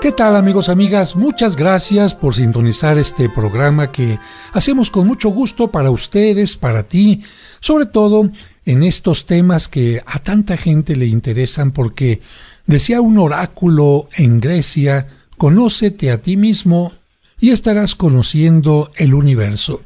¿Qué tal, amigos, amigas? Muchas gracias por sintonizar este programa que hacemos con mucho gusto para ustedes, para ti, sobre todo en estos temas que a tanta gente le interesan, porque decía un oráculo en Grecia: conócete a ti mismo y estarás conociendo el universo.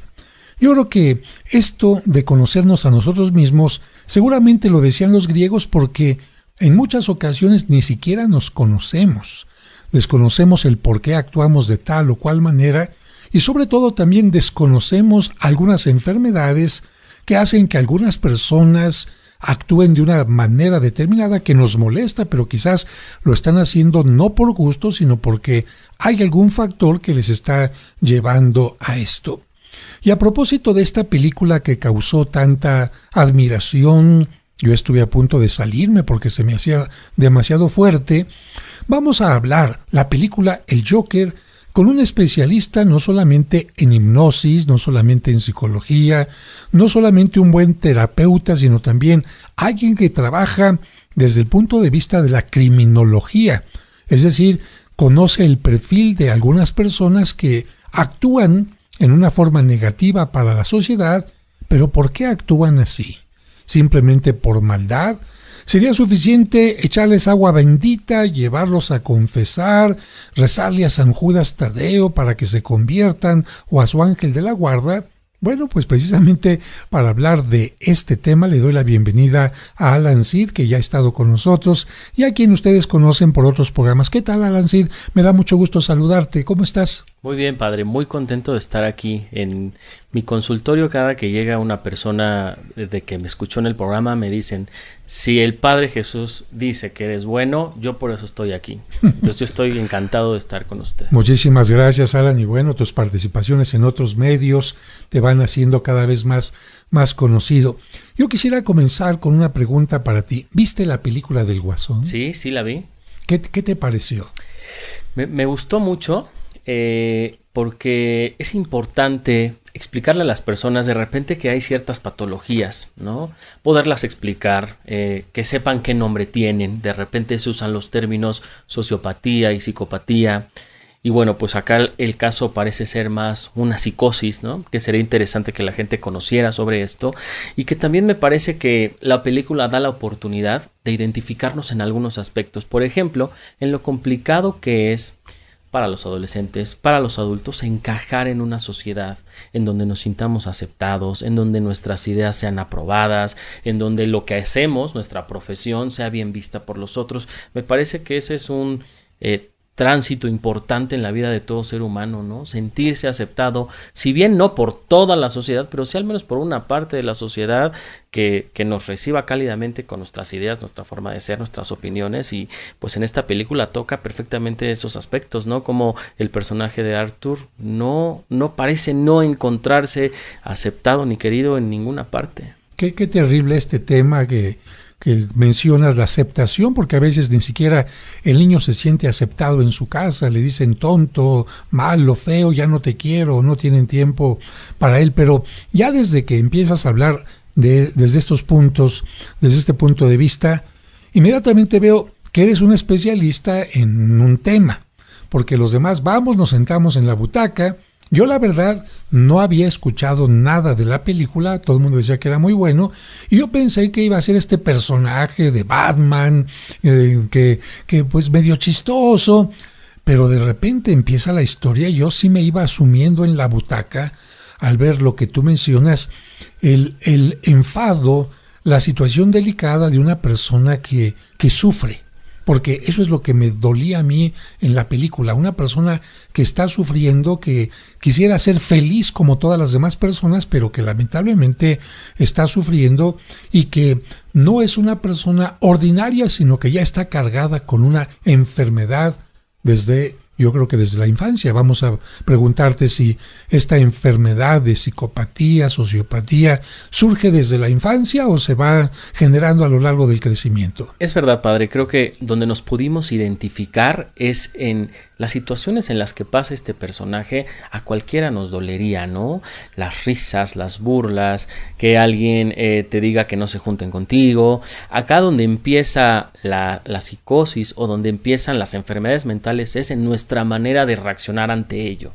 Yo creo que esto de conocernos a nosotros mismos seguramente lo decían los griegos, porque en muchas ocasiones ni siquiera nos conocemos. Desconocemos el por qué actuamos de tal o cual manera, y sobre todo también desconocemos algunas enfermedades que hacen que algunas personas actúen de una manera determinada que nos molesta, pero quizás lo están haciendo no por gusto, sino porque hay algún factor que les está llevando a esto. Y a propósito de esta película que causó tanta admiración, yo estuve a punto de salirme porque se me hacía demasiado fuerte. Vamos a hablar la película El Joker con un especialista no solamente en hipnosis, no solamente en psicología, no solamente un buen terapeuta, sino también alguien que trabaja desde el punto de vista de la criminología. Es decir, conoce el perfil de algunas personas que actúan en una forma negativa para la sociedad, pero ¿por qué actúan así? ¿Simplemente por maldad? ¿Sería suficiente echarles agua bendita, llevarlos a confesar, rezarle a San Judas Tadeo para que se conviertan, o a su ángel de la guarda? Bueno, pues precisamente para hablar de este tema le doy la bienvenida a Alan Cid, que ya ha estado con nosotros y a quien ustedes conocen por otros programas. ¿Qué tal, Alan Cid? Me da mucho gusto saludarte. ¿Cómo estás? Muy bien, padre. Muy contento de estar aquí en mi consultorio. Cada que llega una persona de que me escuchó en el programa, me dicen: si el Padre Jesús dice que eres bueno, yo por eso estoy aquí. Entonces yo estoy encantado de estar con usted. Muchísimas gracias, Alan. Y bueno, tus participaciones en otros medios te van haciendo cada vez más conocido. Yo quisiera comenzar con una pregunta para ti. ¿Viste la película del Guasón? Sí, la vi. ¿Qué te pareció? Me gustó mucho. Porque es importante explicarle a las personas de repente que hay ciertas patologías, ¿no? Poderlas explicar, que sepan qué nombre tienen. De repente se usan los términos sociopatía y psicopatía. Y bueno, pues acá el caso parece ser más una psicosis, ¿no? Que sería interesante que la gente conociera sobre esto. Y que también me parece que la película da la oportunidad de identificarnos en algunos aspectos. Por ejemplo, en lo complicado que es para los adolescentes, para los adultos, encajar en una sociedad en donde nos sintamos aceptados, en donde nuestras ideas sean aprobadas, en donde lo que hacemos, nuestra profesión, sea bien vista por los otros. Me parece que ese es un tránsito importante en la vida de todo ser humano, ¿no? Sentirse aceptado, si bien no por toda la sociedad, pero sí al menos por una parte de la sociedad que nos reciba cálidamente con nuestras ideas, nuestra forma de ser, nuestras opiniones. Y pues en esta película toca perfectamente esos aspectos, ¿no? Como el personaje de Arthur no parece no encontrarse aceptado ni querido en ninguna parte. Qué terrible este tema que mencionas, la aceptación, porque a veces ni siquiera el niño se siente aceptado en su casa, le dicen tonto, malo, feo, ya no te quiero, no tienen tiempo para él. Pero ya desde que empiezas a hablar desde estos puntos, desde este punto de vista, inmediatamente veo que eres un especialista en un tema, porque los demás nos sentamos en la butaca. Yo la verdad no había escuchado nada de la película, todo el mundo decía que era muy bueno, y yo pensé que iba a ser este personaje de Batman, que pues medio chistoso, pero de repente empieza la historia y yo sí me iba asumiendo en la butaca al ver lo que tú mencionas, el enfado, la situación delicada de una persona que sufre. Porque eso es lo que me dolía a mí en la película, una persona que está sufriendo, que quisiera ser feliz como todas las demás personas, pero que lamentablemente está sufriendo y que no es una persona ordinaria, sino que ya está cargada con una enfermedad yo creo que desde la infancia. Vamos a preguntarte si esta enfermedad de psicopatía, sociopatía, surge desde la infancia o se va generando a lo largo del crecimiento. Es verdad, padre. Creo que donde nos pudimos identificar es en Las situaciones en las que pasa este personaje a cualquiera nos dolería, ¿no? Las risas, las burlas, que alguien te diga que no se junten contigo. Acá donde empieza la psicosis o donde empiezan las enfermedades mentales es en nuestra manera de reaccionar ante ello.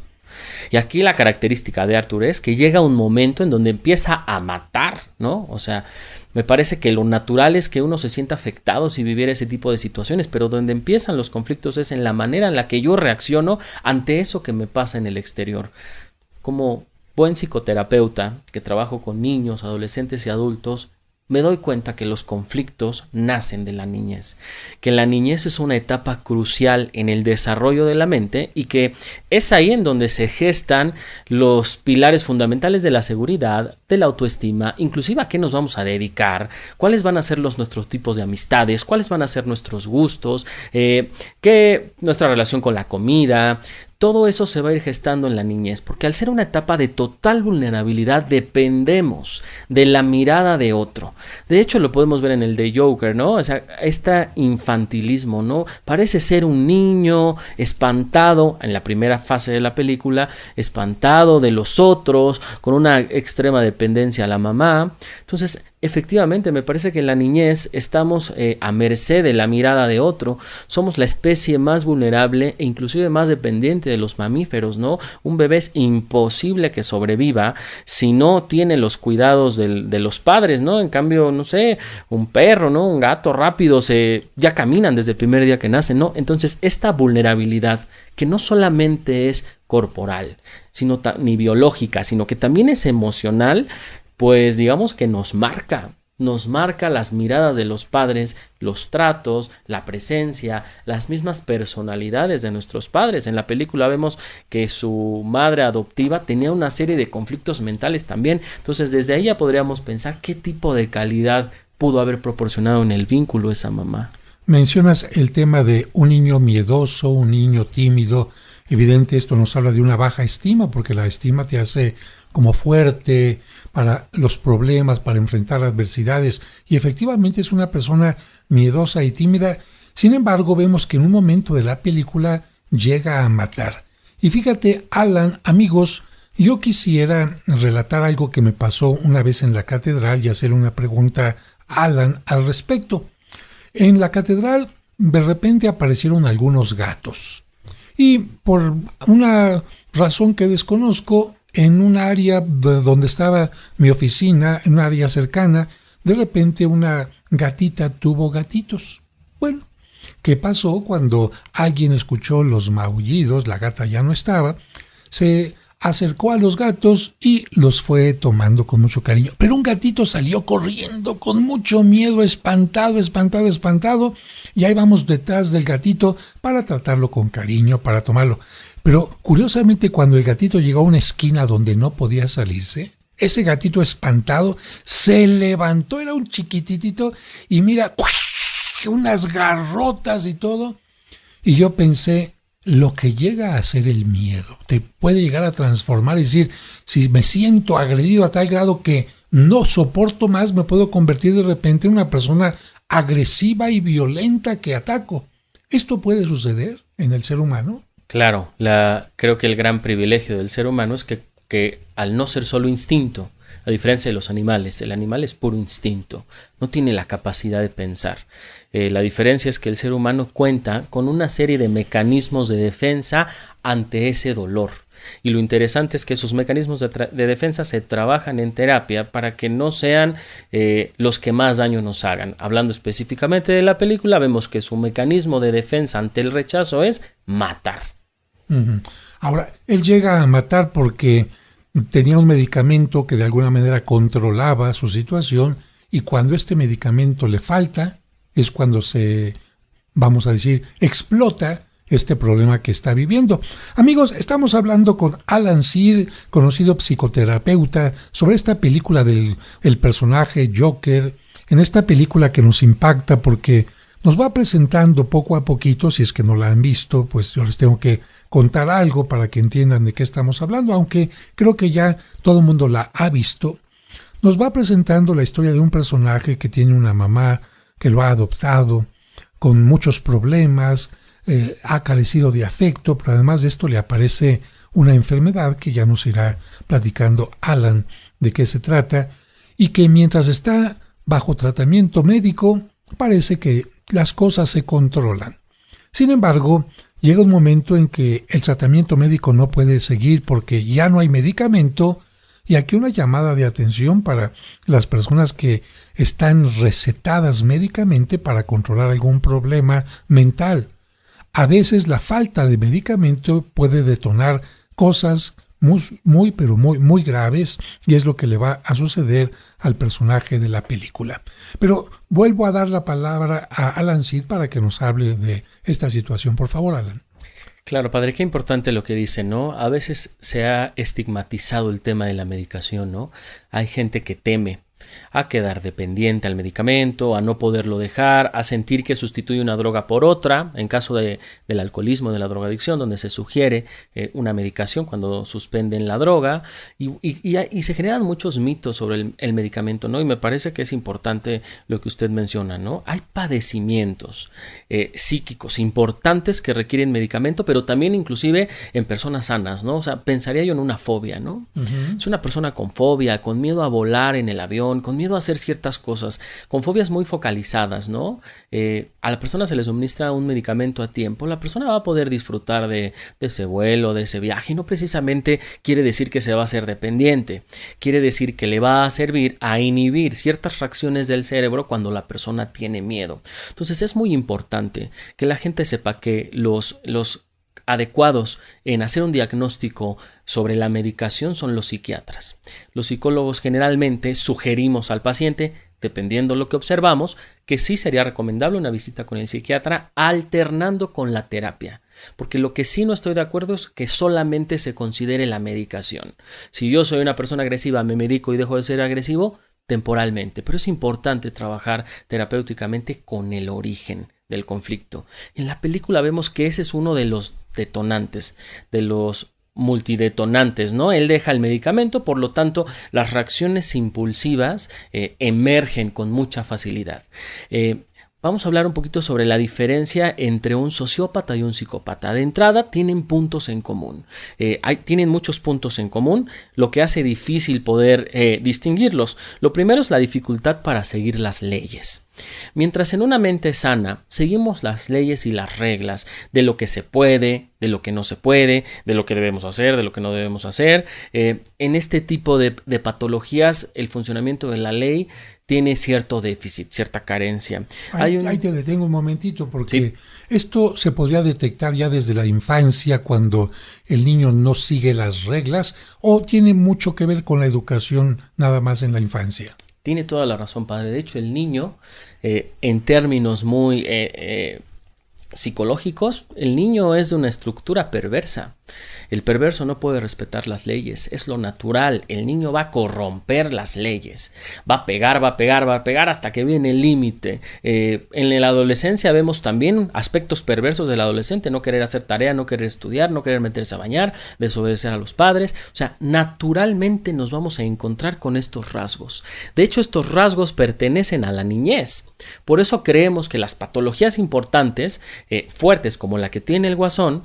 Y aquí la característica de Arthur es que llega un momento en donde empieza a matar, ¿no? O sea, me parece que lo natural es que uno se sienta afectado si viviera ese tipo de situaciones, pero donde empiezan los conflictos es en la manera en la que yo reacciono ante eso que me pasa en el exterior. Como buen psicoterapeuta que trabajo con niños, adolescentes y adultos, me doy cuenta que los conflictos nacen de la niñez, que la niñez es una etapa crucial en el desarrollo de la mente y que es ahí en donde se gestan los pilares fundamentales de la seguridad, de la autoestima, inclusive a qué nos vamos a dedicar, cuáles van a ser nuestros tipos de amistades, cuáles van a ser nuestros gustos, nuestra relación con la comida. Todo eso se va a ir gestando en la niñez, porque al ser una etapa de total vulnerabilidad dependemos de la mirada de otro. De hecho, lo podemos ver en el de Joker, ¿no? O sea, este infantilismo, ¿no? Parece ser un niño espantado en la primera fase de la película, espantado de los otros, con una extrema dependencia a la mamá. Entonces, efectivamente, me parece que en la niñez estamos a merced de la mirada de otro. Somos la especie más vulnerable e inclusive más dependiente de los mamíferos, ¿no? Un bebé es imposible que sobreviva si no tiene los cuidados de los padres, ¿no? En cambio, no sé, un perro, ¿no? Un gato rápido, ya caminan desde el primer día que nacen, ¿no? Entonces, esta vulnerabilidad, que no solamente es corporal, ni biológica, sino que también es emocional, pues digamos que nos marca las miradas de los padres, los tratos, la presencia, las mismas personalidades de nuestros padres. En la película vemos que su madre adoptiva tenía una serie de conflictos mentales también. Entonces, desde ahí ya podríamos pensar qué tipo de calidad pudo haber proporcionado en el vínculo esa mamá. Mencionas el tema de un niño miedoso, un niño tímido. Evidente, esto nos habla de una baja estima, porque la estima te hace como fuerte para los problemas, para enfrentar adversidades, y efectivamente es una persona miedosa y tímida. Sin embargo, vemos que en un momento de la película llega a matar. Y fíjate, Alan, amigos, yo quisiera relatar algo que me pasó una vez en la catedral y hacer una pregunta a Alan al respecto. En la catedral de repente aparecieron algunos gatos y por una razón que desconozco, en un área donde estaba mi oficina, en un área cercana, de repente una gatita tuvo gatitos. Bueno, ¿qué pasó cuando alguien escuchó los maullidos? La gata ya no estaba, se acercó a los gatos y los fue tomando con mucho cariño. Pero un gatito salió corriendo con mucho miedo, espantado, y ahí vamos detrás del gatito para tratarlo con cariño, para tomarlo. Pero curiosamente, cuando el gatito llegó a una esquina donde no podía salirse, ese gatito espantado se levantó, era un chiquititito, y mira, unas garrotas y todo. Y yo pensé, lo que llega a ser el miedo te puede llegar a transformar, es decir, si me siento agredido a tal grado que no soporto más, me puedo convertir de repente en una persona agresiva y violenta que ataco. ¿Esto puede suceder en el ser humano? Claro, creo que el gran privilegio del ser humano es que al no ser solo instinto, a diferencia de los animales, el animal es puro instinto, no tiene la capacidad de pensar. La diferencia es que el ser humano cuenta con una serie de mecanismos de defensa ante ese dolor. Y lo interesante es que esos mecanismos de defensa se trabajan en terapia para que no sean los que más daño nos hagan. Hablando específicamente de la película, vemos que su mecanismo de defensa ante el rechazo es matar. Ahora, él llega a matar porque tenía un medicamento que de alguna manera controlaba su situación, y cuando este medicamento le falta es cuando se, vamos a decir, explota este problema que está viviendo. Amigos, estamos hablando con Alan Seed, conocido psicoterapeuta, sobre esta película del personaje Joker, en esta película que nos impacta porque nos va presentando poco a poquito. Si es que no la han visto, pues yo les tengo que contar algo para que entiendan de qué estamos hablando, aunque creo que ya todo el mundo la ha visto. Nos va presentando la historia de un personaje que tiene una mamá que lo ha adoptado con muchos problemas. ha carecido de afecto, pero además de esto le aparece una enfermedad que ya nos irá platicando Alan de qué se trata, y que mientras está bajo tratamiento médico parece que las cosas se controlan. Sin embargo, llega un momento en que el tratamiento médico no puede seguir porque ya no hay medicamento, y aquí una llamada de atención para las personas que están recetadas médicamente para controlar algún problema mental. A veces la falta de medicamento puede detonar cosas muy graves, y es lo que le va a suceder al personaje de la película. Pero vuelvo a dar la palabra a Alan Seed para que nos hable de esta situación. Por favor, Alan. Claro, padre, qué importante lo que dice, ¿no? A veces se ha estigmatizado el tema de la medicación, ¿no? Hay gente que teme a quedar dependiente al medicamento, a no poderlo dejar, a sentir que sustituye una droga por otra, en caso del alcoholismo, de la drogadicción, donde se sugiere una medicación cuando suspenden la droga, y se generan muchos mitos sobre el medicamento, ¿no? Y me parece que es importante lo que usted menciona, ¿no? Hay padecimientos psíquicos importantes que requieren medicamento, pero también inclusive en personas sanas, ¿no? O sea, pensaría yo en una fobia, ¿no? Uh-huh. Es una persona con fobia, con miedo a volar en el avión, con miedo a hacer ciertas cosas, con fobias muy focalizadas, ¿no? A la persona se le suministra un medicamento a tiempo, la persona va a poder disfrutar de ese vuelo, de ese viaje, y no precisamente quiere decir que se va a hacer dependiente, quiere decir que le va a servir a inhibir ciertas reacciones del cerebro cuando la persona tiene miedo. Entonces es muy importante que la gente sepa que los adecuados en hacer un diagnóstico sobre la medicación son los psiquiatras. Los psicólogos generalmente sugerimos al paciente, dependiendo de lo que observamos, que sí sería recomendable una visita con el psiquiatra alternando con la terapia. Porque lo que sí no estoy de acuerdo es que solamente se considere la medicación. Si yo soy una persona agresiva, me medico y dejo de ser agresivo temporalmente, pero es importante trabajar terapéuticamente con el origen del conflicto. En la película vemos que ese es uno de los detonantes, de los multidetonantes, ¿no? Él deja el medicamento, por lo tanto, las reacciones impulsivas emergen con mucha facilidad. Vamos a hablar un poquito sobre la diferencia entre un sociópata y un psicópata. De entrada, tienen puntos en común. Tienen muchos puntos en común, lo que hace difícil poder distinguirlos. Lo primero es la dificultad para seguir las leyes. Mientras en una mente sana seguimos las leyes y las reglas de lo que se puede, de lo que no se puede, de lo que debemos hacer, de lo que no debemos hacer, en este tipo de patologías el funcionamiento de la ley tiene cierto déficit, cierta carencia. Ahí te detengo un momentito porque sí, esto se podría detectar ya desde la infancia cuando el niño no sigue las reglas, o tiene mucho que ver con la educación nada más en la infancia. Tiene toda la razón, padre. De hecho, el niño, en términos muy psicológicos, el niño es de una estructura perversa. El perverso no puede respetar las leyes, es lo natural. El niño va a corromper las leyes, va a pegar hasta que viene el límite. En la adolescencia vemos también aspectos perversos del adolescente: no querer hacer tarea, no querer estudiar, no querer meterse a bañar, desobedecer a los padres. O sea, naturalmente nos vamos a encontrar con estos rasgos. De hecho, estos rasgos pertenecen a la niñez. Por eso creemos que las patologías importantes, fuertes como la que tiene el Guasón,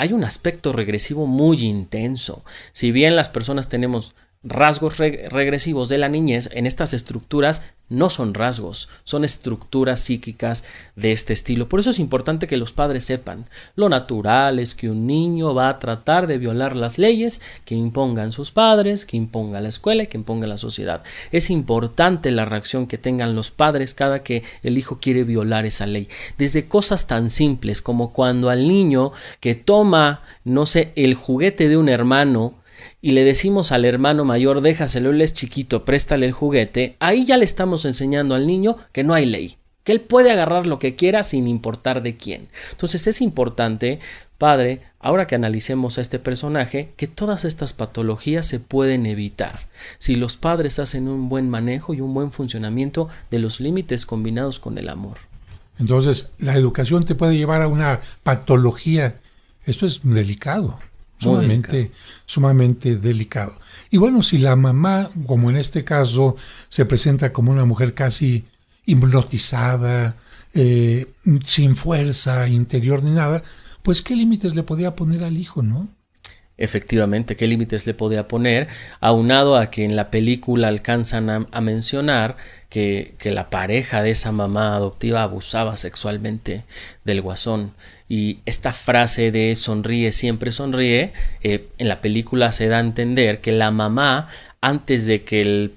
hay un aspecto regresivo muy intenso. Si bien las personas tenemos rasgos regresivos de la niñez, en estas estructuras no son rasgos, son estructuras psíquicas de este estilo. Por eso es importante que los padres sepan: lo natural es que un niño va a tratar de violar las leyes que impongan sus padres, que imponga la escuela y que imponga la sociedad. Es importante la reacción que tengan los padres cada que el hijo quiere violar esa ley. Desde cosas tan simples como cuando al niño que toma, no sé, el juguete de un hermano, y le decimos al hermano mayor: déjaselo, él es chiquito, préstale el juguete. Ahí ya le estamos enseñando al niño que no hay ley, que él puede agarrar lo que quiera sin importar de quién. Entonces es importante, padre, ahora que analicemos a este personaje, que todas estas patologías se pueden evitar si los padres hacen un buen manejo y un buen funcionamiento de los límites combinados con el amor. Entonces, la educación te puede llevar a una patología. Esto es delicado. Sumamente delicado. Y bueno, si la mamá, como en este caso, se presenta como una mujer casi hipnotizada, sin fuerza interior ni nada, pues qué límites le podía poner al hijo, ¿no? Efectivamente, ¿qué límites le podía poner? Aunado a que en la película alcanzan a mencionar que la pareja de esa mamá adoptiva abusaba sexualmente del Guasón. Y esta frase de sonríe, siempre sonríe, en la película se da a entender que la mamá, antes de que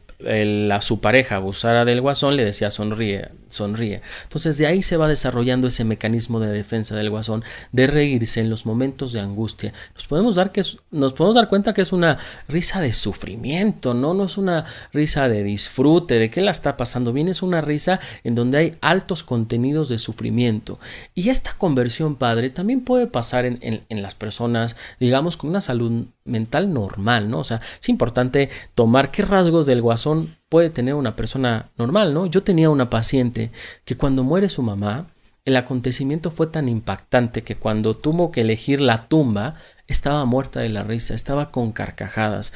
su pareja abusara del Guasón, le decía sonríe, sonríe. Entonces de ahí se va desarrollando ese mecanismo de defensa del Guasón, de reírse en los momentos de angustia. Nos podemos dar cuenta que es una risa de sufrimiento, no es una risa de disfrute, de que la está pasando bien, es una risa en donde hay altos contenidos de sufrimiento. Y esta conversión, padre, también puede pasar en las personas, digamos, con una salud mental normal, ¿no? O sea, es importante tomar qué rasgos del Guasón puede tener una persona normal, ¿no? Yo tenía una paciente que cuando muere su mamá, el acontecimiento fue tan impactante que cuando tuvo que elegir la tumba, estaba muerta de la risa, estaba con carcajadas,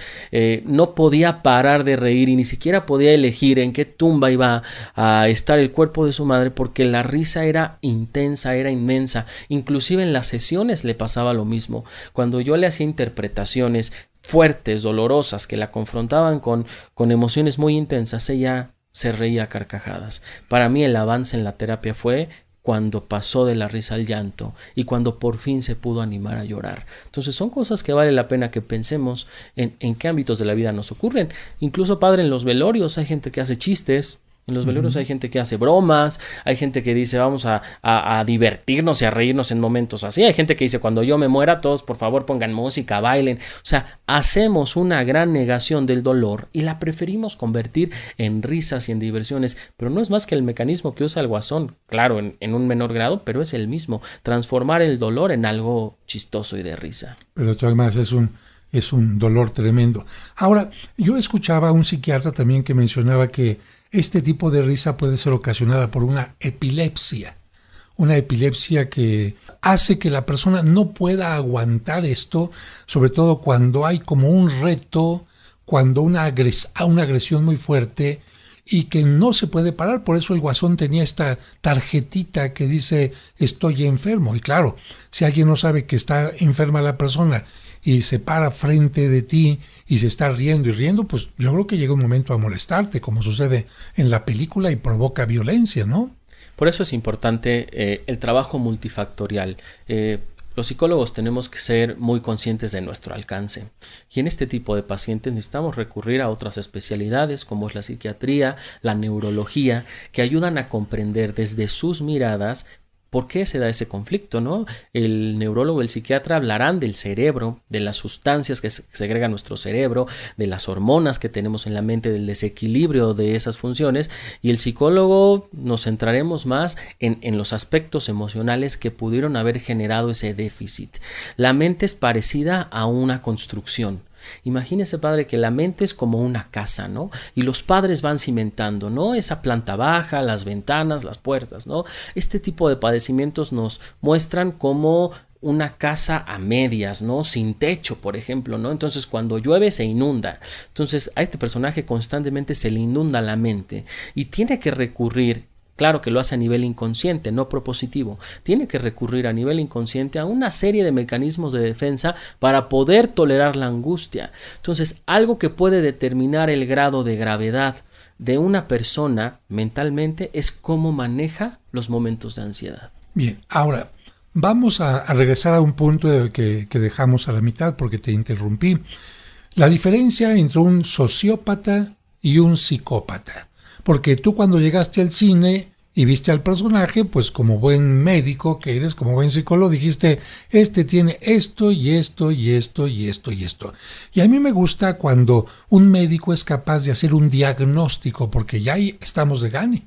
no podía parar de reír y ni siquiera podía elegir en qué tumba iba a estar el cuerpo de su madre porque la risa era intensa, era inmensa. Inclusive en las sesiones le pasaba lo mismo. Cuando yo le hacía interpretaciones fuertes, dolorosas, que la confrontaban con emociones muy intensas, ella se reía a carcajadas. Para mí el avance en la terapia fue cuando pasó de la risa al llanto y cuando por fin se pudo animar a llorar. Entonces son cosas que vale la pena que pensemos en qué ámbitos de la vida nos ocurren. Incluso, padre, en los velorios hay gente que hace chistes. En los velorios hay gente que hace bromas, hay gente que dice vamos a divertirnos y a reírnos en momentos así. Hay gente que dice cuando yo me muera todos por favor pongan música, bailen. O sea, hacemos una gran negación del dolor y la preferimos convertir en risas y en diversiones. Pero no es más que el mecanismo que usa el Guasón, claro, en un menor grado, pero es el mismo. Transformar el dolor en algo chistoso y de risa. Pero de todas maneras es un dolor tremendo. Ahora, yo escuchaba a un psiquiatra también que mencionaba que este tipo de risa puede ser ocasionada por una epilepsia que hace que la persona no pueda aguantar esto, sobre todo cuando hay como un reto, cuando una agresión muy fuerte y que no se puede parar. Por eso el Guasón tenía esta tarjetita que dice estoy enfermo. Y claro, si alguien no sabe que está enferma la persona y se para frente de ti y se está riendo y riendo, pues yo creo que llega un momento a molestarte, como sucede en la película, y provoca violencia, ¿no? Por eso es importante el trabajo multifactorial. Los psicólogos tenemos que ser muy conscientes de nuestro alcance. Y en este tipo de pacientes necesitamos recurrir a otras especialidades como es la psiquiatría, la neurología, que ayudan a comprender desde sus miradas ¿por qué se da ese conflicto, no? El neurólogo, el psiquiatra hablarán del cerebro, de las sustancias que segrega nuestro cerebro, de las hormonas que tenemos en la mente, del desequilibrio de esas funciones, y el psicólogo nos centraremos más en los aspectos emocionales que pudieron haber generado ese déficit. La mente es parecida a una construcción. Imagínese, padre, que la mente es como una casa, ¿no? Y los padres van cimentando, ¿no? Esa planta baja, las ventanas, las puertas, ¿no? Este tipo de padecimientos nos muestran como una casa a medias, ¿no? Sin techo, por ejemplo, ¿no? Entonces, cuando llueve se inunda. Entonces, a este personaje constantemente se le inunda la mente y tiene que recurrir. Claro que lo hace a nivel inconsciente, no propositivo. Tiene que recurrir a nivel inconsciente a una serie de mecanismos de defensa para poder tolerar la angustia. Entonces, algo que puede determinar el grado de gravedad de una persona mentalmente es cómo maneja los momentos de ansiedad. Bien, ahora vamos a regresar a un punto que dejamos a la mitad porque te interrumpí. La diferencia entre un sociópata y un psicópata. Porque tú cuando llegaste al cine y viste al personaje, pues como buen médico que eres, como buen psicólogo, dijiste, este tiene esto y esto y esto y esto y esto. Y a mí me gusta cuando un médico es capaz de hacer un diagnóstico, porque ya ahí estamos de gane.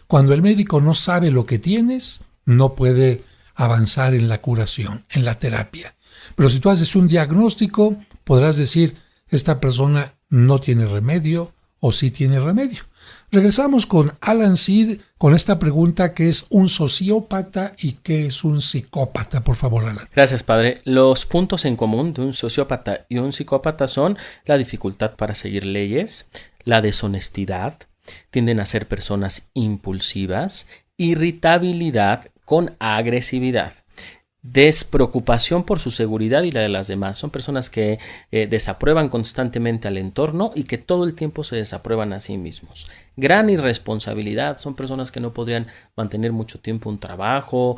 Cuando el médico no sabe lo que tienes, no puede avanzar en la curación, en la terapia. Pero si tú haces un diagnóstico, podrás decir, esta persona no tiene remedio o sí tiene remedio. Regresamos con Alan Seed con esta pregunta: ¿qué es un sociópata y qué es un psicópata? Por favor, Alan. Gracias, padre. Los puntos en común de un sociópata y un psicópata son la dificultad para seguir leyes, la deshonestidad, tienden a ser personas impulsivas, irritabilidad con agresividad, despreocupación por su seguridad y la de las demás. Son personas que desaprueban constantemente al entorno y que todo el tiempo se desaprueban a sí mismos. Gran irresponsabilidad. Son personas que no podrían mantener mucho tiempo un trabajo,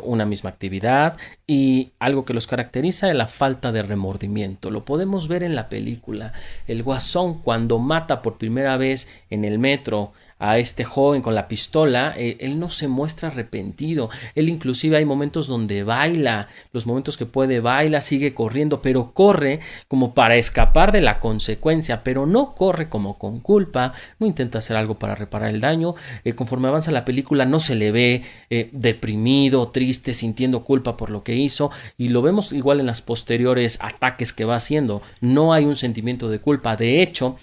una misma actividad, y algo que los caracteriza es la falta de remordimiento. Lo podemos ver en la película. El Guasón, cuando mata por primera vez en el metro a este joven con la pistola, él no se muestra arrepentido. Él inclusive hay momentos donde baila, los momentos que puede baila, sigue corriendo, pero corre como para escapar de la consecuencia, pero no corre como con culpa, no intenta hacer algo para reparar el daño. Conforme avanza la película no se le ve deprimido, triste, sintiendo culpa por lo que hizo, y lo vemos igual en las posteriores ataques que va haciendo. No hay un sentimiento de culpa. De hecho,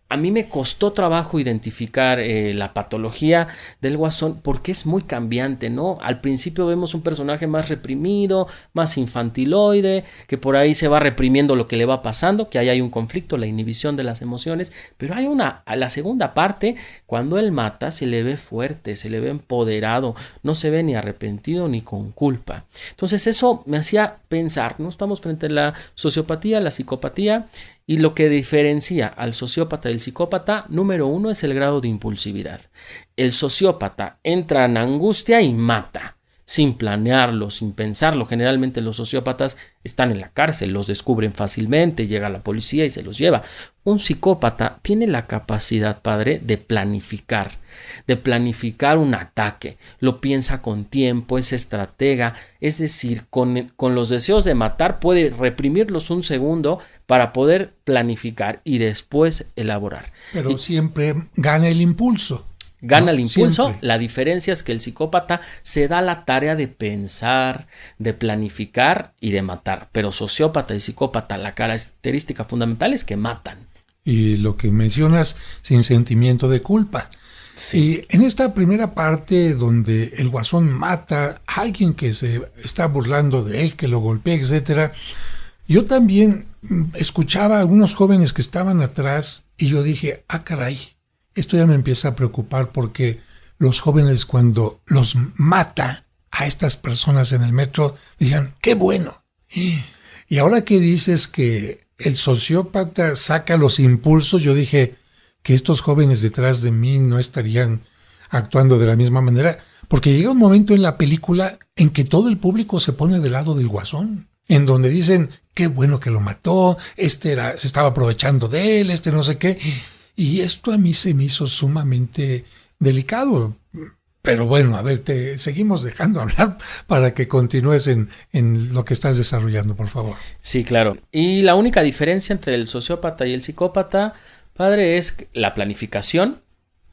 a mí me costó trabajo identificar la patología del Guasón porque es muy cambiante, ¿no? Al principio vemos un personaje más reprimido, más infantiloide, que por ahí se va reprimiendo lo que le va pasando, que ahí hay un conflicto, la inhibición de las emociones, pero hay a la segunda parte, cuando él mata, se le ve fuerte, se le ve empoderado, no se ve ni arrepentido ni con culpa. Entonces eso me hacía pensar, ¿no? Estamos frente a la sociopatía, la psicopatía, y lo que diferencia al sociópata del psicópata, número 1, es el grado de impulsividad. El sociópata entra en angustia y mata, sin planearlo, sin pensarlo. Generalmente los sociópatas están en la cárcel, los descubren fácilmente, llega la policía y se los lleva. Un psicópata tiene la capacidad, padre, de planificar un ataque. Lo piensa con tiempo, es estratega, es decir, con los deseos de matar puede reprimirlos un segundo para poder planificar y después elaborar. Pero siempre gana el impulso. Gana el impulso. Siempre. La diferencia es que el psicópata se da la tarea de pensar, de planificar y de matar. Pero sociópata y psicópata, la característica fundamental es que matan. Y lo que mencionas, sin sentimiento de culpa. Sí. Y en esta primera parte donde el Guasón mata a alguien que se está burlando de él, que lo golpea, etcétera, yo también escuchaba a algunos jóvenes que estaban atrás y yo dije, caray, esto ya me empieza a preocupar porque los jóvenes cuando los mata a estas personas en el metro decían, qué bueno. Y ahora que dices que el sociópata saca los impulsos, yo dije que estos jóvenes detrás de mí no estarían actuando de la misma manera, porque llega un momento en la película en que todo el público se pone del lado del Guasón, en donde dicen, qué bueno que lo mató, se estaba aprovechando de él, no sé qué, y esto a mí se me hizo sumamente delicado. Pero bueno, a ver, te seguimos dejando hablar para que continúes en lo que estás desarrollando, por favor. Sí, claro. Y la única diferencia entre el sociópata y el psicópata, padre, es la planificación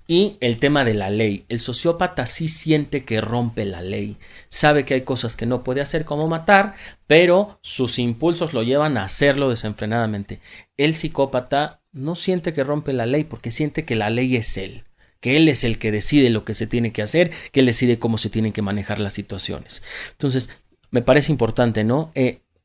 y el tema de la ley. El sociópata sí siente que rompe la ley, sabe que hay cosas que no puede hacer como matar, pero sus impulsos lo llevan a hacerlo desenfrenadamente. El psicópata no siente que rompe la ley porque siente que la ley es él, que él es el que decide lo que se tiene que hacer, que él decide cómo se tienen que manejar las situaciones. Entonces, me parece importante, ¿no?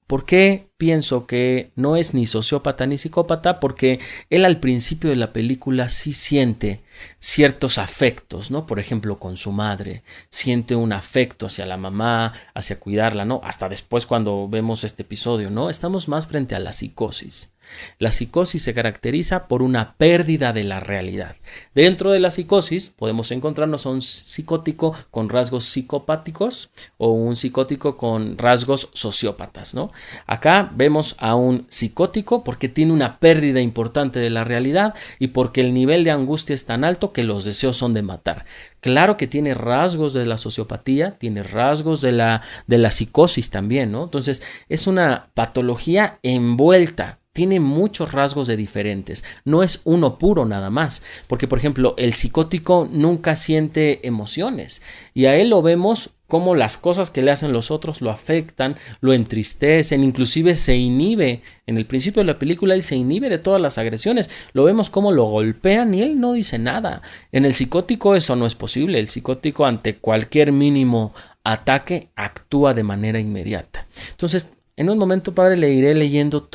¿Por qué pienso que no es ni sociópata ni psicópata? Porque él al principio de la película sí siente ciertos afectos, ¿no? Por ejemplo, con su madre, siente un afecto hacia la mamá, hacia cuidarla, ¿no? Hasta después cuando vemos este episodio, ¿no? Estamos más frente a la psicosis. La psicosis se caracteriza por una pérdida de la realidad. Dentro de la psicosis podemos encontrarnos a un psicótico con rasgos psicopáticos o un psicótico con rasgos sociópatas, ¿no? Acá vemos a un psicótico porque tiene una pérdida importante de la realidad y porque el nivel de angustia es tan alto que los deseos son de matar. Claro que tiene rasgos de la sociopatía, tiene rasgos de la psicosis también, ¿no? Entonces es una patología envuelta. Tiene muchos rasgos de diferentes, no es uno puro nada más, porque por ejemplo el psicótico nunca siente emociones y a él lo vemos como las cosas que le hacen los otros lo afectan, lo entristecen, inclusive se inhibe. En el principio de la película él se inhibe de todas las agresiones, lo vemos como lo golpean y él no dice nada. En el psicótico eso no es posible, el psicótico ante cualquier mínimo ataque actúa de manera inmediata. Entonces En un momento, padre, le iré leyendo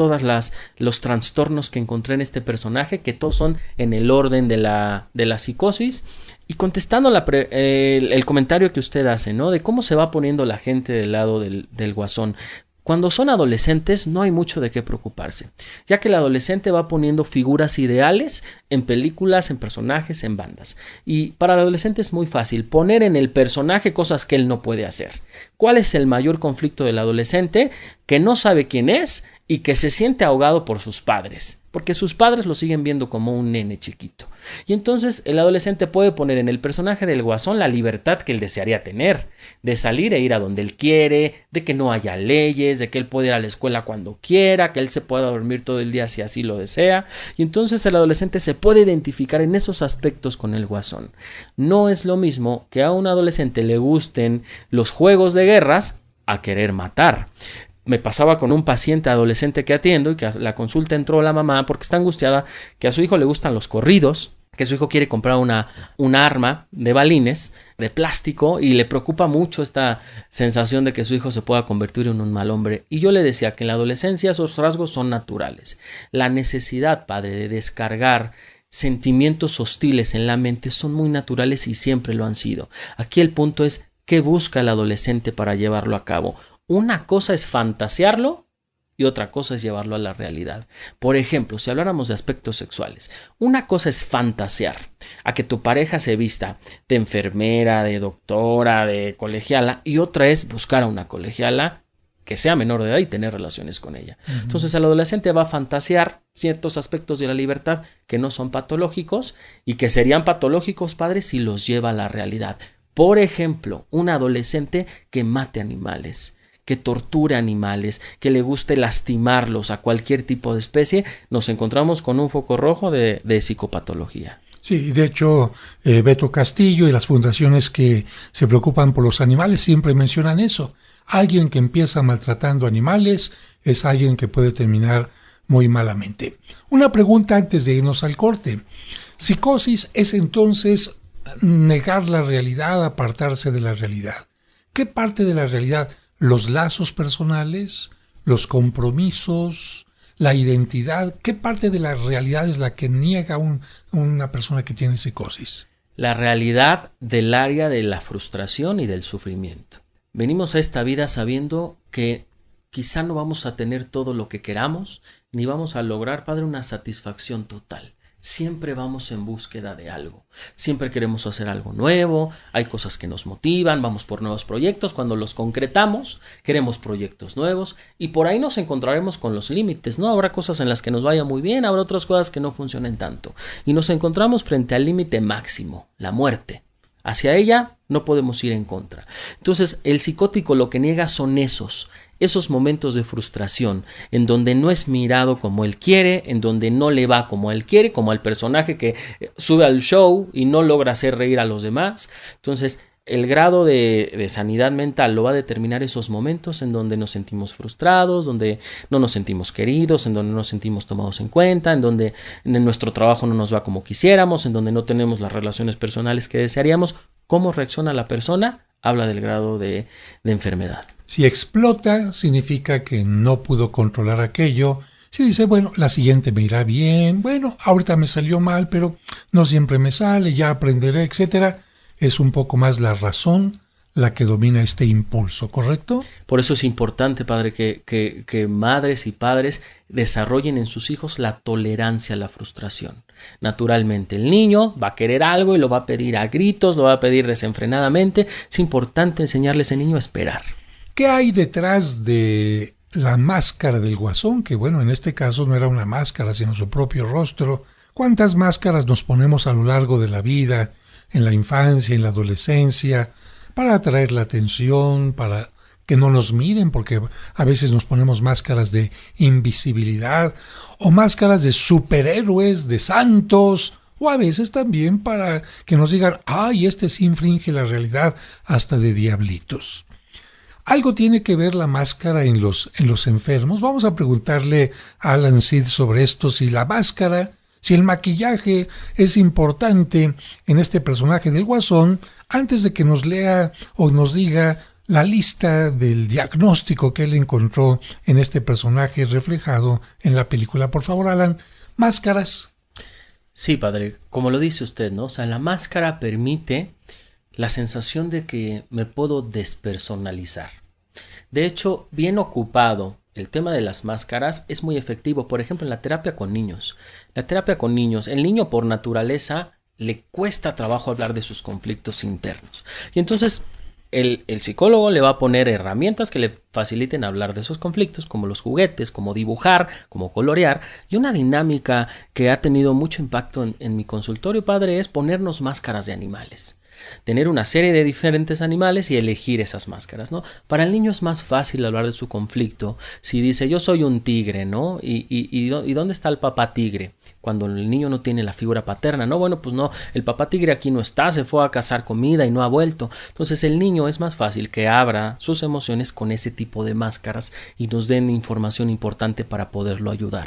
los trastornos que encontré en este personaje, que todos son en el orden de la psicosis, y contestando el comentario que usted hace, ¿no? De cómo se va poniendo la gente del lado del guasón. Cuando son adolescentes no hay mucho de qué preocuparse, ya que el adolescente va poniendo figuras ideales en películas, en personajes, en bandas. Y para el adolescente es muy fácil poner en el personaje cosas que él no puede hacer. ¿Cuál es el mayor conflicto del adolescente? Que no sabe quién es y que se siente ahogado por sus padres, porque sus padres lo siguen viendo como un nene chiquito. Y entonces el adolescente puede poner en el personaje del guasón la libertad que él desearía tener, de salir e ir a donde él quiere, de que no haya leyes, de que él puede ir a la escuela cuando quiera, que él se pueda dormir todo el día si así lo desea. Y entonces el adolescente se puede identificar en esos aspectos con el guasón. No es lo mismo que a un adolescente le gusten los juegos de guerras a querer matar. Me pasaba con un paciente adolescente que atiendo y que a la consulta entró la mamá porque está angustiada, que a su hijo le gustan los corridos, que su hijo quiere comprar una arma de balines, de plástico, y le preocupa mucho esta sensación de que su hijo se pueda convertir en un mal hombre. Y yo le decía que en la adolescencia esos rasgos son naturales. La necesidad, padre, de descargar sentimientos hostiles en la mente son muy naturales y siempre lo han sido. Aquí el punto es qué busca el adolescente para llevarlo a cabo. Una cosa es fantasearlo y otra cosa es llevarlo a la realidad. Por ejemplo, si habláramos de aspectos sexuales, una cosa es fantasear a que tu pareja se vista de enfermera, de doctora, de colegiala, y otra es buscar a una colegiala que sea menor de edad y tener relaciones con ella. Uh-huh. Entonces el adolescente va a fantasear ciertos aspectos de la libertad que no son patológicos y que serían patológicos, padres, si los lleva a la realidad. Por ejemplo, un adolescente que mate animales, que torture animales, que le guste lastimarlos a cualquier tipo de especie, nos encontramos con un foco rojo de psicopatología. Sí, de hecho, Beto Castillo y las fundaciones que se preocupan por los animales siempre mencionan eso. Alguien que empieza maltratando animales es alguien que puede terminar muy malamente. Una pregunta antes de irnos al corte. Psicosis es entonces negar la realidad, apartarse de la realidad. ¿Qué parte de la realidad? ¿Los lazos personales? ¿Los compromisos? ¿La identidad? ¿Qué parte de la realidad es la que niega una persona que tiene psicosis? La realidad del área de la frustración y del sufrimiento. Venimos a esta vida sabiendo que quizá no vamos a tener todo lo que queramos, ni vamos a lograr, padre, una satisfacción total. Siempre vamos en búsqueda de algo. Siempre queremos hacer algo nuevo, hay cosas que nos motivan, vamos por nuevos proyectos. Cuando los concretamos, queremos proyectos nuevos y por ahí nos encontraremos con los límites, ¿no? Habrá cosas en las que nos vaya muy bien, habrá otras cosas que no funcionen tanto. Y nos encontramos frente al límite máximo, la muerte. Hacia ella no podemos ir en contra. Entonces, el psicótico lo que niega son esos momentos de frustración, en donde no es mirado como él quiere, en donde no le va como él quiere, como al personaje que sube al show y no logra hacer reír a los demás. Entonces, el grado de sanidad mental lo va a determinar esos momentos en donde nos sentimos frustrados, donde no nos sentimos queridos, en donde no nos sentimos tomados en cuenta, en donde en nuestro trabajo no nos va como quisiéramos, en donde no tenemos las relaciones personales que desearíamos. ¿Cómo reacciona la persona? Habla del grado de enfermedad. Si explota, significa que no pudo controlar aquello. Si dice, bueno, la siguiente me irá bien, bueno, ahorita me salió mal, pero no siempre me sale, ya aprenderé, etcétera. Es un poco más la razón la que domina este impulso, ¿correcto? Por eso es importante, padre, que madres y padres desarrollen en sus hijos la tolerancia a la frustración. Naturalmente, el niño va a querer algo y lo va a pedir a gritos, lo va a pedir desenfrenadamente. Es importante enseñarle a ese niño a esperar. ¿Qué hay detrás de la máscara del guasón? Que bueno, en este caso no era una máscara, sino su propio rostro. ¿Cuántas máscaras nos ponemos a lo largo de la vida, en la infancia, en la adolescencia, para atraer la atención, para que no nos miren, porque a veces nos ponemos máscaras de invisibilidad o máscaras de superhéroes, de santos, o a veces también para que nos digan, ¡ay, este sí infringe la realidad hasta de diablitos! ¿Algo tiene que ver la máscara en los enfermos? Vamos a preguntarle a Alan Seed sobre esto, si la máscara, si el maquillaje es importante en este personaje del Guasón, antes de que nos lea o nos diga la lista del diagnóstico que él encontró en este personaje reflejado en la película. Por favor, Alan, máscaras. Sí, padre, como lo dice usted, ¿no? O sea, la máscara permite la sensación de que me puedo despersonalizar. De hecho, bien ocupado, el tema de las máscaras es muy efectivo. Por ejemplo, en la terapia con niños. La terapia con niños, el niño por naturaleza le cuesta trabajo hablar de sus conflictos internos. Y entonces el psicólogo le va a poner herramientas que le faciliten hablar de esos conflictos, como los juguetes, como dibujar, como colorear. Y una dinámica que ha tenido mucho impacto en mi consultorio, padre, es ponernos máscaras de animales. Tener una serie de diferentes animales y elegir esas máscaras, ¿no? Para el niño es más fácil hablar de su conflicto si dice yo soy un tigre, ¿no? ¿Y dónde está el papá tigre? Cuando el niño no tiene la figura paterna, ¿no? Bueno, pues no, el papá tigre aquí no está, se fue a cazar comida y no ha vuelto. Entonces el niño es más fácil que abra sus emociones con ese tipo de máscaras y nos den información importante para poderlo ayudar.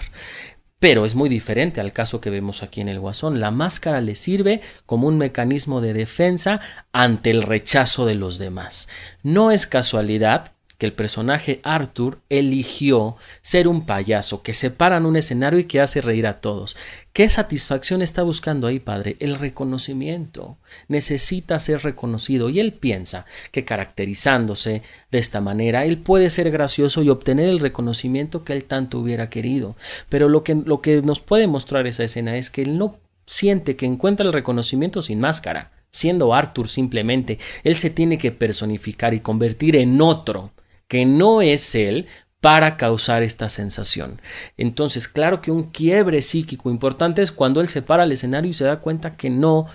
Pero es muy diferente al caso que vemos aquí en el Guasón. La máscara le sirve como un mecanismo de defensa ante el rechazo de los demás. No es casualidad que el personaje Arthur eligió ser un payaso que se para en un escenario y que hace reír a todos. ¿Qué satisfacción está buscando ahí, padre? El reconocimiento. Necesita ser reconocido y él piensa que caracterizándose de esta manera, él puede ser gracioso y obtener el reconocimiento que él tanto hubiera querido. Pero lo que nos puede mostrar esa escena es que él no siente que encuentra el reconocimiento sin máscara. Siendo Arthur simplemente, él se tiene que personificar y convertir en otro que no es él para causar esta sensación. Entonces, claro que un quiebre psíquico importante es cuando él se para al escenario y se da cuenta que no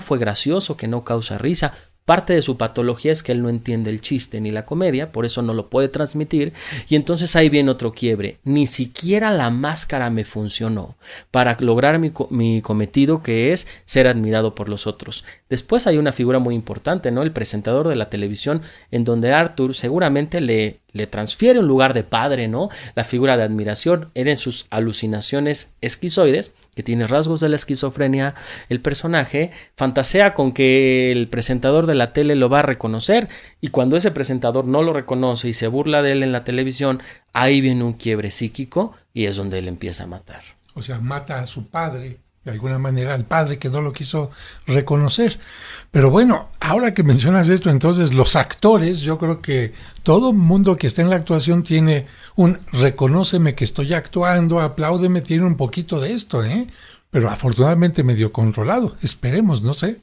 fue gracioso, que no causa risa. Parte de su patología es que él no entiende el chiste ni la comedia, por eso no lo puede transmitir, y entonces ahí viene otro quiebre. Ni siquiera la máscara me funcionó para lograr mi cometido, que es ser admirado por los otros. Después hay una figura muy importante, ¿no? El presentador de la televisión, en donde Arthur seguramente le transfiere un lugar de padre, ¿no? La figura de admiración era en sus alucinaciones esquizoides, que tiene rasgos de la esquizofrenia. El personaje fantasea con que el presentador de la tele lo va a reconocer, y cuando ese presentador no lo reconoce y se burla de él en la televisión, ahí viene un quiebre psíquico y es donde él empieza a matar. O sea, mata a su padre, de alguna manera, al padre que no lo quiso reconocer. Pero bueno, ahora que mencionas esto, entonces los actores, yo creo que todo mundo que está en la actuación tiene un reconóceme que estoy actuando, apláudeme, tiene un poquito de esto, pero afortunadamente medio controlado. Esperemos, no sé.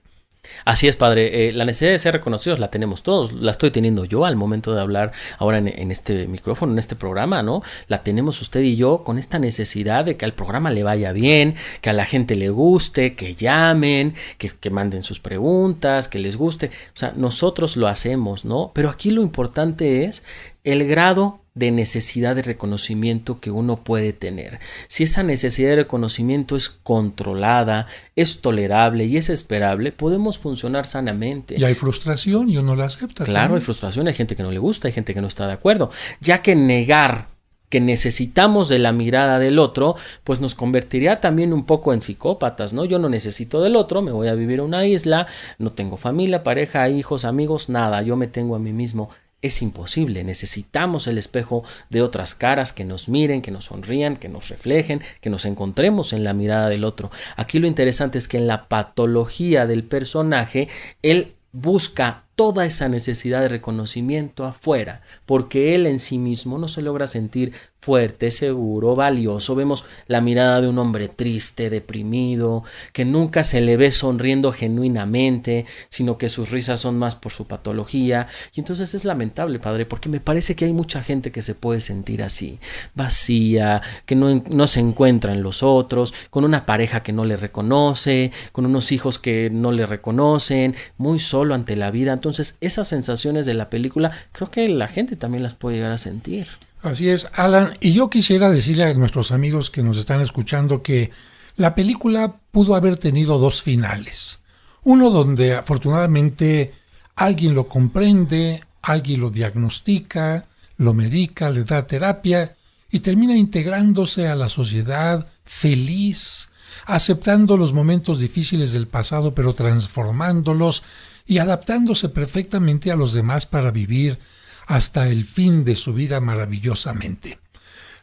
Así es, padre. La necesidad de ser reconocidos la tenemos todos. La estoy teniendo yo al momento de hablar ahora en este micrófono, en este programa, ¿no? La tenemos usted y yo con esta necesidad de que al programa le vaya bien, que a la gente le guste, que llamen, que manden sus preguntas, que les guste. O sea, nosotros lo hacemos, ¿no? Pero aquí lo importante es el grado de necesidad de reconocimiento que uno puede tener. Si esa necesidad de reconocimiento es controlada, es tolerable y es esperable, podemos funcionar sanamente. Y hay frustración y uno la acepta. Claro, también hay frustración, hay gente que no le gusta, hay gente que no está de acuerdo, ya que negar que necesitamos de la mirada del otro, pues nos convertiría también un poco en psicópatas, ¿no? Yo no necesito del otro, me voy a vivir a una isla, no tengo familia, pareja, hijos, amigos, nada, yo me tengo a mí mismo. Es imposible, necesitamos el espejo de otras caras que nos miren, que nos sonrían, que nos reflejen, que nos encontremos en la mirada del otro. Aquí lo interesante es que en la patología del personaje, él busca toda esa necesidad de reconocimiento afuera, porque él en sí mismo no se logra sentir fuerte, seguro, valioso. Vemos la mirada de un hombre triste, deprimido, que nunca se le ve sonriendo genuinamente, sino que sus risas son más por su patología. Y entonces es lamentable, padre, porque me parece que hay mucha gente que se puede sentir así, vacía, que no se encuentra en los otros, con una pareja que no le reconoce, con unos hijos que no le reconocen, muy solo ante la vida. Entonces, esas sensaciones de la película, creo que la gente también las puede llegar a sentir. Así es, Alan. Y yo quisiera decirle a nuestros amigos que nos están escuchando que la película pudo haber tenido dos finales. Uno donde afortunadamente alguien lo comprende, alguien lo diagnostica, lo medica, le da terapia y termina integrándose a la sociedad feliz, aceptando los momentos difíciles del pasado, pero transformándolos y adaptándose perfectamente a los demás para vivir hasta el fin de su vida maravillosamente.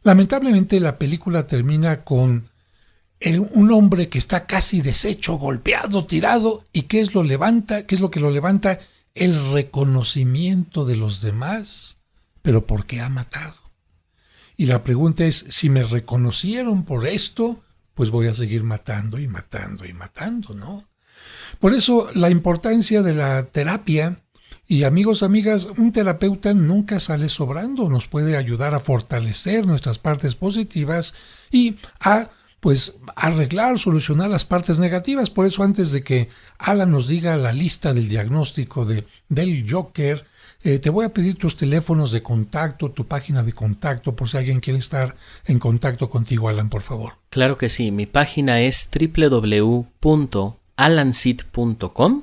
Lamentablemente la película termina con un hombre que está casi deshecho, golpeado, tirado, y ¿qué es lo que lo levanta? El reconocimiento de los demás, pero ¿por qué ha matado? Y la pregunta es, si me reconocieron por esto, pues voy a seguir matando y matando y matando, ¿no? Por eso la importancia de la terapia, y amigos, amigas, un terapeuta nunca sale sobrando, nos puede ayudar a fortalecer nuestras partes positivas y a arreglar, solucionar las partes negativas. Por eso, antes de que Alan nos diga la lista del diagnóstico del Joker, te voy a pedir tus teléfonos de contacto, tu página de contacto, por si alguien quiere estar en contacto contigo, Alan, por favor. Claro que sí, mi página es www.alancid.com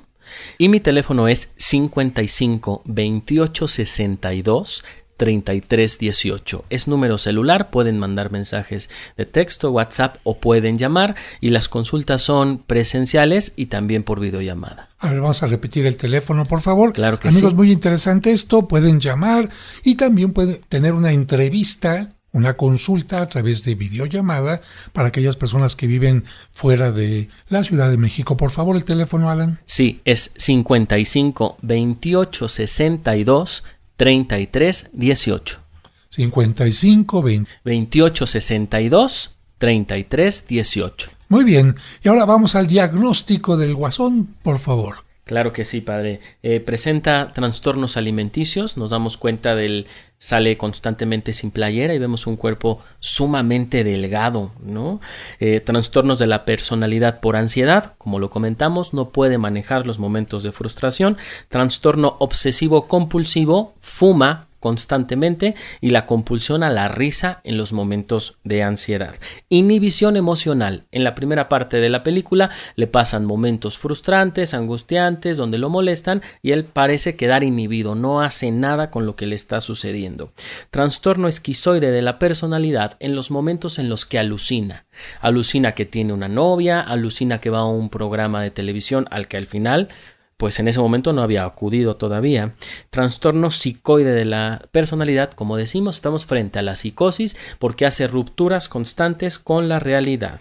y mi teléfono es 55 28 62 33 18. Es número celular, pueden mandar mensajes de texto, WhatsApp o pueden llamar, y las consultas son presenciales y también por videollamada. A ver, vamos a repetir el teléfono, por favor. Claro que amigos, sí. Muy interesante esto, pueden llamar y también pueden tener una entrevista, una consulta a través de videollamada para aquellas personas que viven fuera de la Ciudad de México. Por favor, el teléfono, Alan. Sí, es 55 28 62 33 18. 55 28 62 33 18. Muy bien, y ahora vamos al diagnóstico del Guasón, por favor. Claro que sí, padre. Presenta trastornos alimenticios, nos damos cuenta sale constantemente sin playera y vemos un cuerpo sumamente delgado, ¿no? Trastornos de la personalidad por ansiedad, como lo comentamos, no puede manejar los momentos de frustración. Trastorno obsesivo compulsivo, fuma constantemente, y la compulsión a la risa en los momentos de ansiedad. Inhibición emocional. En la primera parte de la película le pasan momentos frustrantes, angustiantes, donde lo molestan y él parece quedar inhibido, no hace nada con lo que le está sucediendo. Trastorno esquizoide de la personalidad en los momentos en los que alucina. Alucina que tiene una novia, alucina que va a un programa de televisión al que al final pues en ese momento no había acudido todavía. Trastorno psicoide de la personalidad, como decimos, estamos frente a la psicosis porque hace rupturas constantes con la realidad.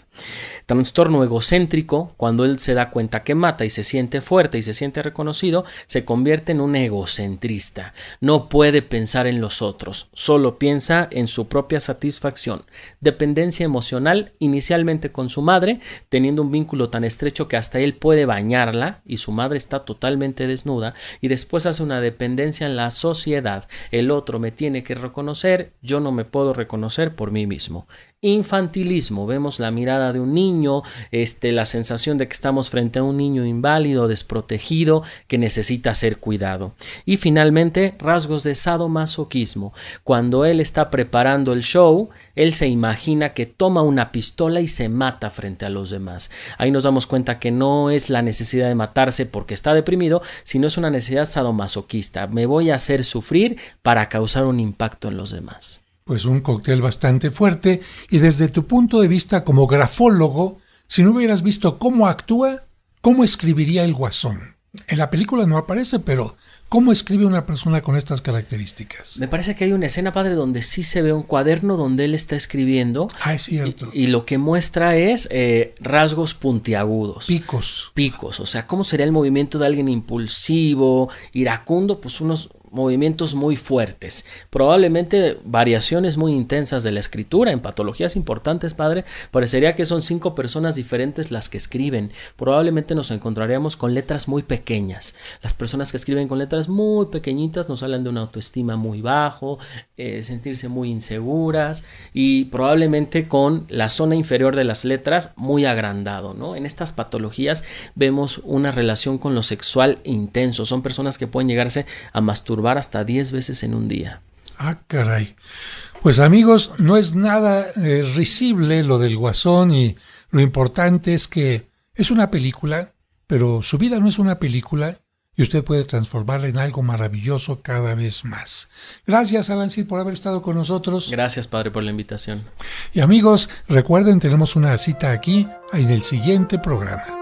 Trastorno egocéntrico, cuando él se da cuenta que mata y se siente fuerte y se siente reconocido, se convierte en un egocentrista. No puede pensar en los otros, solo piensa en su propia satisfacción. Dependencia emocional, inicialmente con su madre, teniendo un vínculo tan estrecho que hasta él puede bañarla y su madre está totalmente desnuda, y después hace una dependencia en la sociedad. El otro me tiene que reconocer, yo no me puedo reconocer por mí mismo. Infantilismo, vemos la mirada de un niño, la sensación de que estamos frente a un niño inválido, desprotegido, que necesita ser cuidado. Y finalmente, rasgos de sadomasoquismo. Cuando él está preparando el show, él se imagina que toma una pistola y se mata frente a los demás. Ahí nos damos cuenta que no es la necesidad de matarse porque está deprimido, sino es una necesidad sadomasoquista. Me voy a hacer sufrir para causar un impacto en los demás. Pues un cóctel bastante fuerte, y desde tu punto de vista como grafólogo, si no hubieras visto cómo actúa, ¿cómo escribiría el Guasón? En la película no aparece, pero ¿cómo escribe una persona con estas características? Me parece que hay una escena, padre, donde sí se ve un cuaderno donde él está escribiendo. Ah, es cierto. Y lo que muestra es rasgos puntiagudos. Picos, o sea, ¿cómo sería el movimiento de alguien impulsivo, iracundo? Pues unos movimientos muy fuertes, probablemente variaciones muy intensas de la escritura. En patologías importantes, padre, parecería que son 5 personas diferentes las que escriben. Probablemente nos encontraríamos con letras muy pequeñas. Las personas que escriben con letras muy pequeñitas nos hablan de una autoestima muy bajo, sentirse muy inseguras, y probablemente con la zona inferior de las letras muy agrandado, ¿no? En estas patologías vemos una relación con lo sexual intenso. Son personas que pueden llegarse a masturbar hasta 10 veces en un día. Ah, caray. Pues amigos, no es nada risible lo del Guasón, y lo importante es que es una película, pero su vida no es una película, y usted puede transformarla en algo maravilloso cada vez más. Gracias, Alan Cid, por haber estado con nosotros. Gracias, padre, por la invitación. Y amigos, recuerden, tenemos una cita aquí en el siguiente programa.